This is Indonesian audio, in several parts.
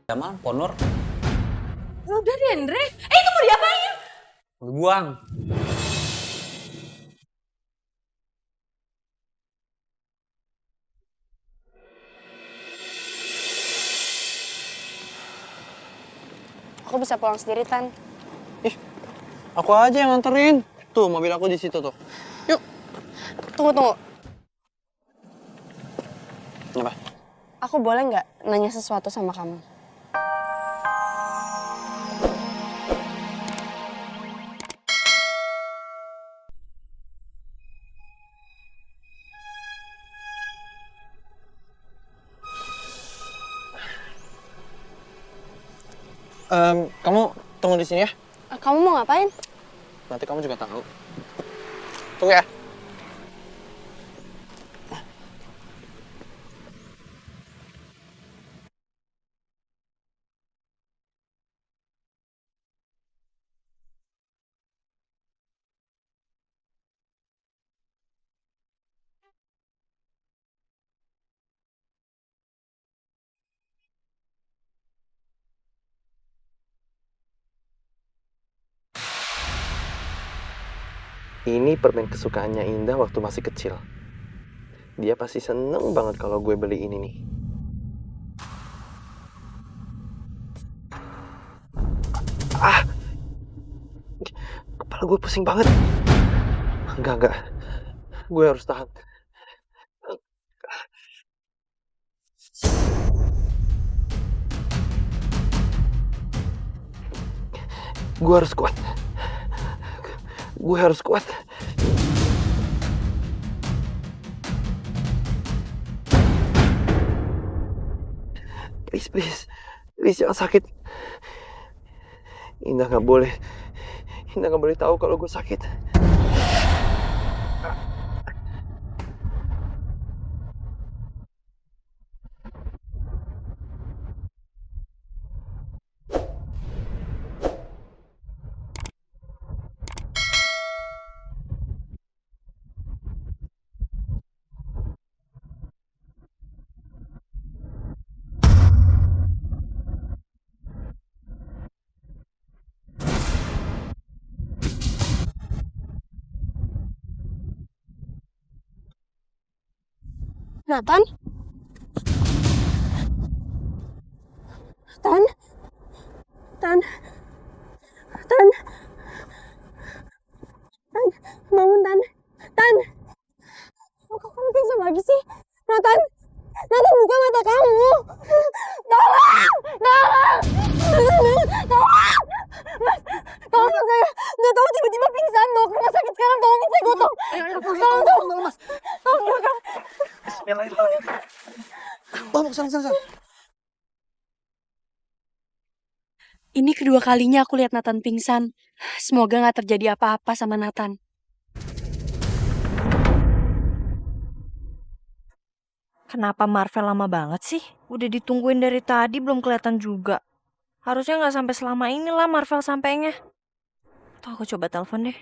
Jamal, Ponur, Udah deh, Andre. Itu mau diapain? buang. Aku bisa pulang sendiri, Tan. Ih, aku aja yang nganterin. Tuh, mobil aku di situ tuh. Yuk. Tunggu. Kenapa? Aku boleh nggak nanya sesuatu sama kamu? Kamu tunggu di sini ya. Kamu mau ngapain? Nanti kamu juga tahu. Tunggu ya. Ini permen kesukaannya Indah waktu masih kecil. Dia pasti seneng banget kalau gue beli ini nih. Ah, kepala gue pusing banget. Enggak. Gue harus tahan. Gue harus kuat. Gue harus kuat. Please jangan sakit. Indah nggak boleh tahu kalau gue sakit. Nathan? Tan? Tan? Tan? Tan? Bangun, Tan? Tan? Kok kamu pingsan lagi sih? Nathan? Nathan, buka mata kamu! Tolong! Tolong! Mas, tolong saya! Nggak tahu tiba-tiba pingsan, bawa ke rumah sakit sekarang, tolongin saya gotong! Tolong, Mas! Tolong, belakang! Bismillahirrahmanirrahim. Bawa sana. Ini kedua kalinya aku lihat Nathan pingsan. Semoga nggak terjadi apa-apa sama Nathan. Kenapa Marvel lama banget sih? Udah ditungguin dari tadi belum kelihatan juga. Harusnya nggak sampai selama inilah Marvel sampainya. Tuh aku coba telepon deh.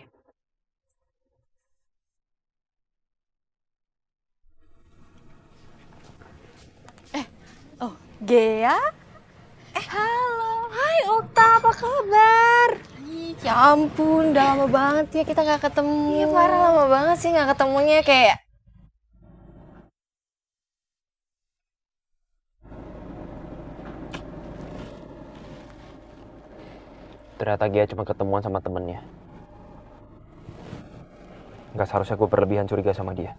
Gea? Halo. Hai Okta, apa kabar? Ya ampun, udah lama banget ya kita nggak ketemu. Iya parah lama banget sih nggak ketemunya kayak. Ternyata Gia cuma ketemuan sama temennya. Gak seharusnya gue berlebihan curiga sama dia.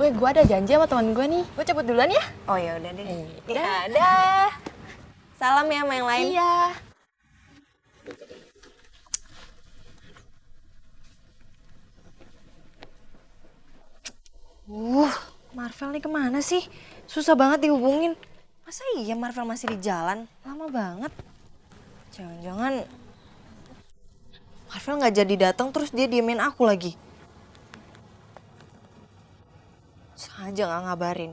Gue ada janji sama teman gue nih. Gue cabut duluan ya? Oh ya udah deh. Dadah. Salam ya sama yang lain. Iya. Marvel nih kemana sih? Susah banget dihubungin. Masa iya Marvel masih di jalan? Lama banget. Jangan-jangan Marvel nggak jadi datang terus dia diemin aku lagi. Sengaja nggak ngabarin.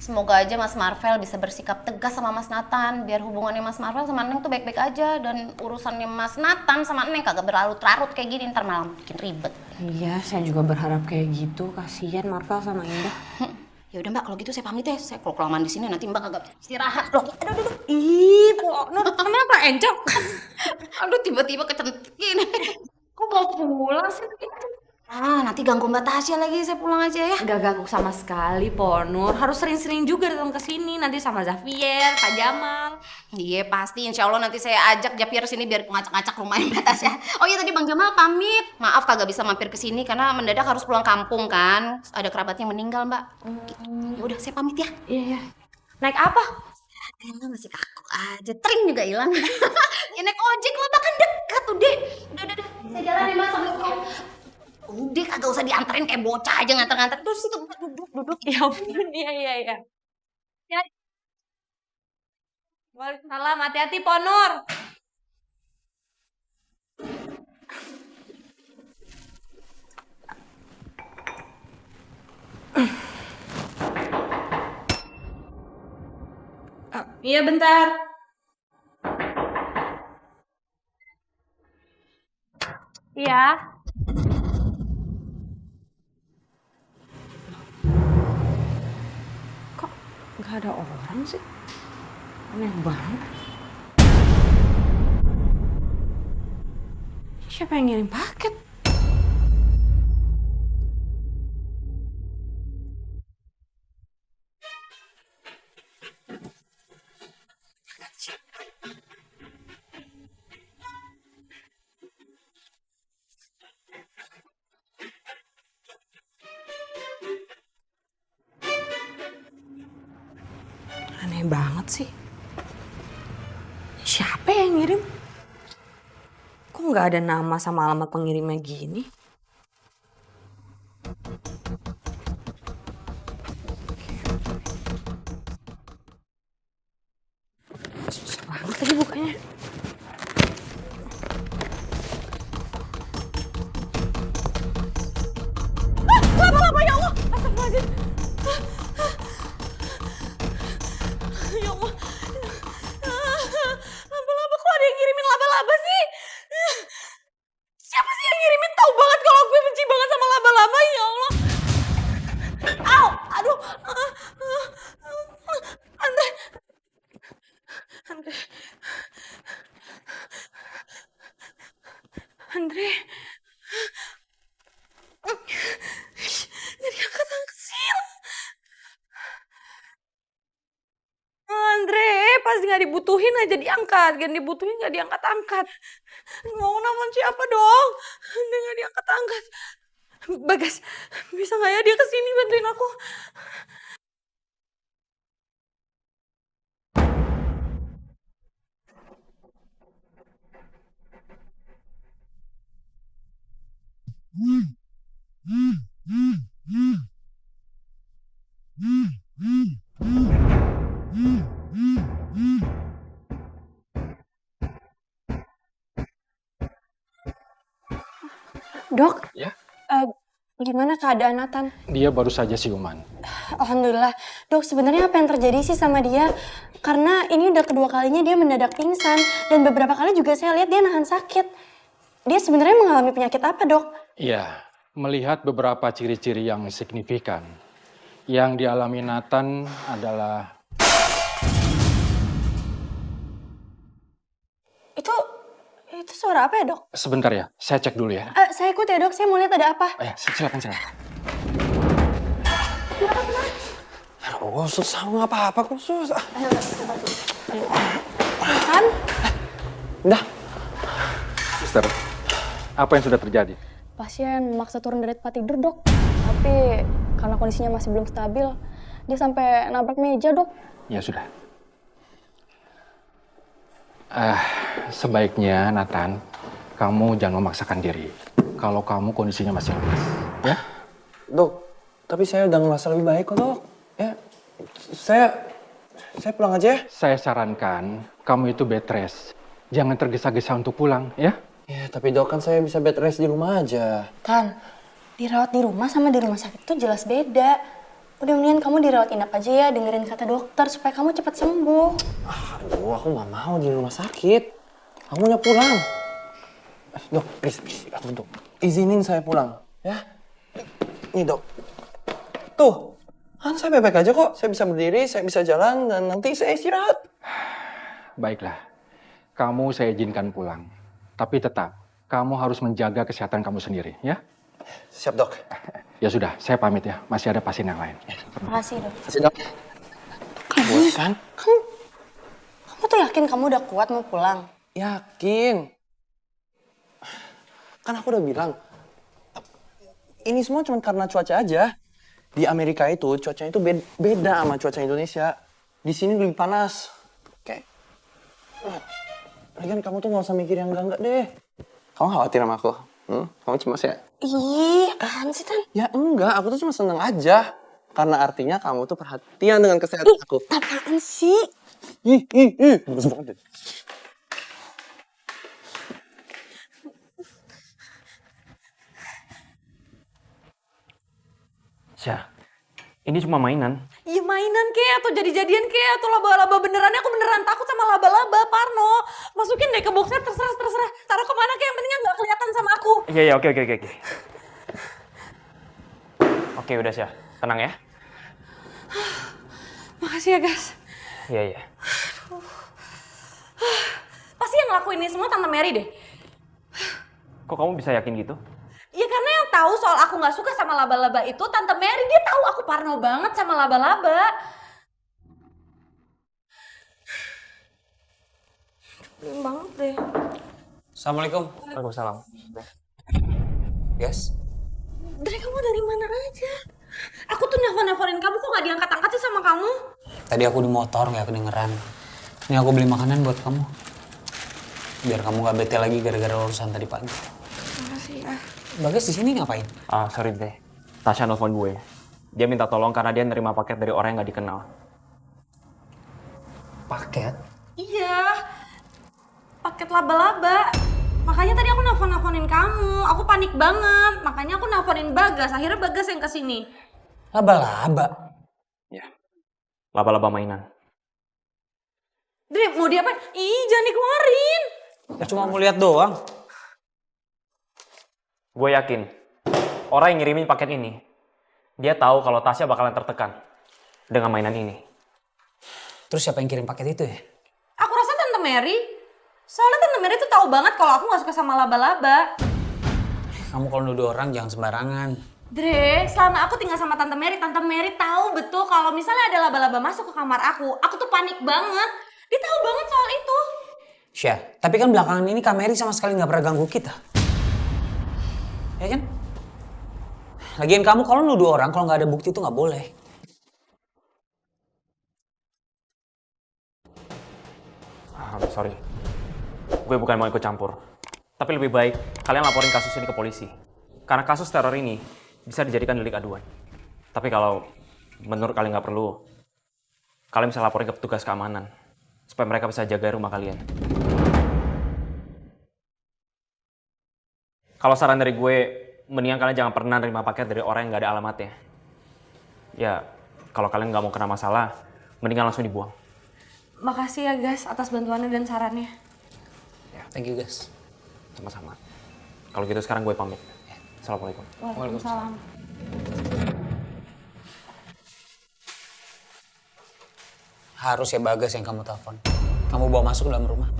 Semoga aja Mas Marvel bisa bersikap tegas sama Mas Nathan biar hubungannya Mas Marvel sama Neng tuh baik-baik aja dan urusannya Mas Nathan sama Neng kagak berlarut-larut kayak gini ntar malah bikin ribet. Iya, saya juga berharap kayak gitu. Kasihan Marvel sama Indah. Ya udah Mbak, kalau gitu saya pamit ya. Saya kalau kelamaan di sini nanti Mbak kagak istirahat loh. Aduh. Ih, Po Nur, kenapa encok? Aduh tiba-tiba kecentik gini. Kok mau pulang sih? Nanti ganggu Mbak Tasya lagi, saya pulang aja ya. Gak ganggu sama sekali, Po Nur. Harus sering-sering juga datang ke sini. Nanti sama Xavier, Pak Jamal. Iya pasti, insya Allah nanti saya ajak Javier sini biar ngacak-ngacak rumahnya Mbak Tasya. Oh iya tadi Bang Jamal pamit. Maaf kagak bisa mampir ke sini karena mendadak harus pulang kampung kan. Ada kerabatnya yang meninggal Mbak. Gitu. Ya udah saya pamit ya. Iya. Naik apa? Emang masih kaku aja, tring juga hilang. Ya naik ojek lah, bahkan dekat udah. Udah. Saya jalan ya Mbak sampai rumah. Udah kagak usah dianterin kayak bocah aja nganter-nganter. Terus situ duduk. Ya ampun, iya. Ya. Waalaikumsalam, hati-hati Po Nur. Iya bentar. Iya. Kok nggak ada orang sih? Aneh banget. Siapa yang ngirim paket? Aneh banget sih. Siapa yang ngirim? Kok nggak ada nama sama alamat pengirimnya gini? Susah banget tadi bukanya. Lama-lama ya Allah! Astagfirullahaladzim! Ya Allah! Laba-laba, kok ada yang ngirimin laba-laba sih? Siapa sih yang ngirimin? Tahu banget kalau gue benci banget sama laba-laba, ya Allah! Au! Aduh! Andre! Gak diangkat-angkat sih. Andre, pas gak dibutuhin aja diangkat. Gak dibutuhin gak diangkat-angkat. Mau nelfon siapa dong? Dia gak diangkat-angkat. Bagas, bisa gak ya dia kesini bantuin aku? Dok, Ya? Gimana keadaan Nathan? Dia baru saja siuman. Alhamdulillah. Dok, sebenarnya apa yang terjadi sih sama dia? Karena ini udah kedua kalinya dia mendadak pingsan. Dan beberapa kali juga saya lihat dia nahan sakit. Dia sebenarnya mengalami penyakit apa, Dok? Iya, melihat beberapa ciri-ciri yang signifikan. Yang dialami Nathan adalah... Itu suara apa ya, Dok? Sebentar ya, saya cek dulu ya. Saya ikut ya, Dok. Saya mau lihat ada apa. Silakan. Oh, susah nggak apa-apa kok susah. Kan? Udah. Suster, apa yang sudah terjadi? Pasien memaksa turun dari tempat tidur, Dok. Tapi karena kondisinya masih belum stabil, dia sampai nabrak meja, Dok. Ya sudah. Sebaiknya Nathan, kamu jangan memaksakan diri. Kalau kamu kondisinya masih lemas, ya? Dok, tapi saya udah ngerasa lebih baik kok, Dok. Ya, saya pulang aja ya. Saya sarankan kamu itu bed rest. Jangan tergesa-gesa untuk pulang, ya? Ya, tapi Dok kan saya bisa bed rest di rumah aja. Tan, dirawat di rumah sama di rumah sakit itu jelas beda. Udah mendingan kamu dirawat inap aja ya, dengerin kata dokter supaya kamu cepat sembuh. Aduh, aku nggak mau di rumah sakit. Aku maunya pulang. Dok, please, aku dok. Izinin saya pulang, ya. Nih dok. Tuh, kan saya baik-baik aja kok. Saya bisa berdiri, saya bisa jalan, dan nanti saya istirahat. Baiklah, kamu saya izinkan pulang. Tapi tetap, kamu harus menjaga kesehatan kamu sendiri, ya? Siap dok. Ya sudah, saya pamit ya. Masih ada pasien yang lain. Makasih dok. Kasih dok. Kamu kan? Kamu tuh yakin kamu udah kuat mau pulang? Yakin. Kan aku udah bilang, ini semua cuma karena cuaca aja. Di Amerika itu cuacanya itu beda sama cuaca Indonesia. Di sini lebih panas. Oke. Lagian kamu tuh gak usah mikir yang enggak deh. Kamu khawatir sama aku? Kamu cemas ya? Ih, apaan sih Tan? Ya enggak, aku tuh cuma seneng aja. Karena artinya kamu tuh perhatian dengan kesehatan aku. Apaan sih? Ih. Bagus banget deh. Syah, ini cuma mainan. Ya mainan kek atau jadi-jadian kek atau laba-laba benerannya aku beneran takut sama laba-laba, Parno. Masukin deh ke boxnya terserah. Taruh kemana kek yang pentingnya nggak kelihatan sama aku. Iya, oke. Oke, udah Syah, tenang ya. Makasih ya, guys. Iya. Pasti yang ngelakuin ini semua Tante Mary deh. Kok kamu bisa yakin gitu? Ya karena yang tahu soal aku nggak suka sama laba-laba itu Tante Mary. Dia tahu aku parno banget sama laba-laba. Belum banget deh. Assalamualaikum. Waalaikumsalam. Yes? Dari kamu dari mana aja? Aku tuh nelfon-nelfonin kamu kok nggak diangkat-angkat sih sama kamu? Tadi aku di motor nggak kedengeran. Ini aku beli makanan buat kamu. Biar kamu nggak bete lagi gara-gara urusan tadi pagi. Makasih ya. Bagas di sini ngapain? Sorry deh. Tasya nelfon gue. Dia minta tolong karena dia nerima paket dari orang yang nggak dikenal. Paket? Iya. Paket laba-laba. Makanya tadi aku nelfon-nelfonin kamu. Aku panik banget. Makanya aku nelfonin Bagas. Akhirnya Bagas yang kesini. Laba-laba? Ya. Laba-laba mainan. Dri, mau diapain? Ih, jangan dikeluarin. Ya cuma mau lihat doang. Gue yakin, orang yang ngirimin paket ini, dia tahu kalau Tasya bakalan tertekan dengan mainan ini. Terus siapa yang kirim paket itu ya? Aku rasa Tante Mary. Soalnya Tante Mary tuh tahu banget kalau aku gak suka sama laba-laba. Kamu kalau nuduh orang jangan sembarangan. Dre, selama aku tinggal sama Tante Mary tahu betul kalau misalnya ada laba-laba masuk ke kamar aku tuh panik banget. Dia tahu banget soal itu. Syah, tapi kan belakangan ini Kak Mary sama sekali nggak pernah ganggu kita. Ya kan? Lagian kamu kalau nuduh orang kalau nggak ada bukti itu nggak boleh. Sorry, gue bukan mau ikut campur. Tapi lebih baik kalian laporin kasus ini ke polisi. Karena kasus teror ini bisa dijadikan delik aduan. Tapi kalau menurut kalian nggak perlu, kalian bisa laporin ke petugas keamanan. Supaya mereka bisa jaga rumah kalian. Kalau saran dari gue, mendingan kalian jangan pernah nerima paket dari orang yang nggak ada alamatnya. Ya, kalau kalian nggak mau kena masalah, mendingan langsung dibuang. Makasih ya guys atas bantuannya dan sarannya. Thank you guys. Sama-sama. Kalau gitu sekarang gue pamit. Assalamualaikum. Waalaikumsalam. Harus ya Bagas yang kamu telepon. Kamu bawa masuk dalam rumah.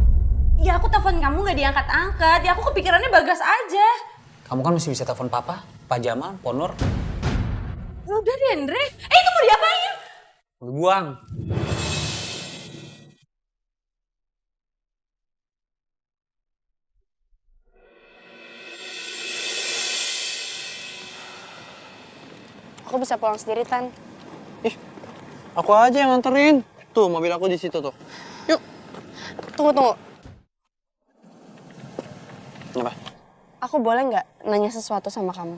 Ya aku telepon kamu gak diangkat-angkat. Ya aku kepikirannya Bagas aja. Kamu kan masih bisa telepon Papa, Pak Jamal, Ponur. Udah deh Andre. Itu mau diapain? Buang. Aku bisa pulang sendiri, Tan. Aku aja yang nganterin. Tuh, mobil aku di situ tuh. Yuk. Tunggu. Kenapa? Aku boleh nggak nanya sesuatu sama kamu?